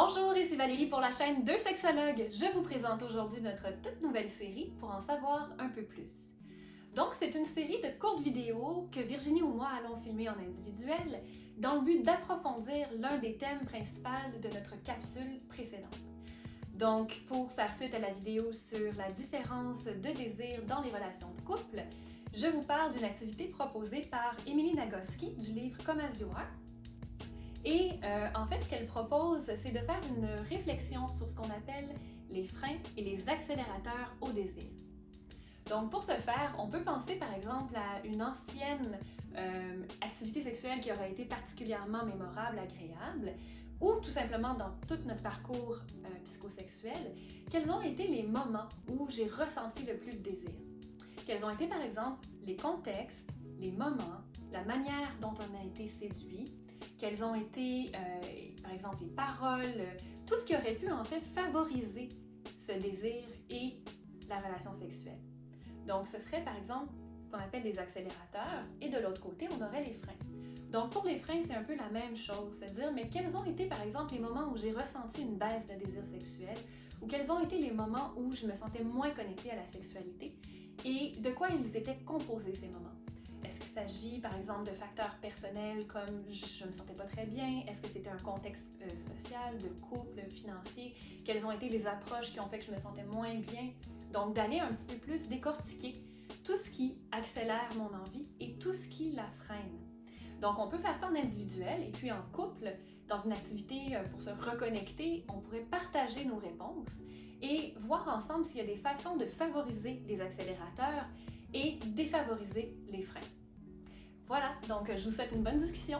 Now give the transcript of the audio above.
Bonjour, ici Valérie pour la chaîne Deux sexologues. Je vous présente aujourd'hui notre toute nouvelle série pour en savoir un peu plus. Donc, c'est une série de courtes vidéos que Virginie ou moi allons filmer en individuel dans le but d'approfondir l'un des thèmes principaux de notre capsule précédente. Donc, pour faire suite à la vidéo sur la différence de désir dans les relations de couple, je vous parle d'une activité proposée par Émilie Nagoski du livre Comme as you are. Et en fait, ce qu'elle propose, c'est de faire une réflexion sur ce qu'on appelle les freins et les accélérateurs au désir. Donc, pour ce faire, on peut penser par exemple à une ancienne activité sexuelle qui aurait été particulièrement mémorable, agréable, ou tout simplement dans tout notre parcours psychosexuel, quels ont été les moments où j'ai ressenti le plus de désir. Quels ont été par exemple les contextes, les moments, la manière dont on a été séduit, quelles ont été, par exemple, les paroles, tout ce qui aurait pu en fait favoriser ce désir et la relation sexuelle. Donc, ce serait par exemple ce qu'on appelle les accélérateurs et de l'autre côté, on aurait les freins. Donc, pour les freins, c'est un peu la même chose, se dire, mais quels ont été par exemple les moments où j'ai ressenti une baisse de désir sexuel ou quels ont été les moments où je me sentais moins connectée à la sexualité et de quoi ils étaient composés ces moments. Est-ce qu'il s'agit, par exemple, de facteurs personnels comme je ne me sentais pas très bien? Est-ce que c'était un contexte social, de couple, financier? Quelles ont été les approches qui ont fait que je me sentais moins bien? Donc, d'aller un petit peu plus décortiquer tout ce qui accélère mon envie et tout ce qui la freine. Donc, on peut faire ça en individuel et puis en couple, dans une activité pour se reconnecter, on pourrait partager nos réponses et voir ensemble s'il y a des façons de favoriser les accélérateurs et défavoriser les freins. Voilà, donc je vous souhaite une bonne discussion.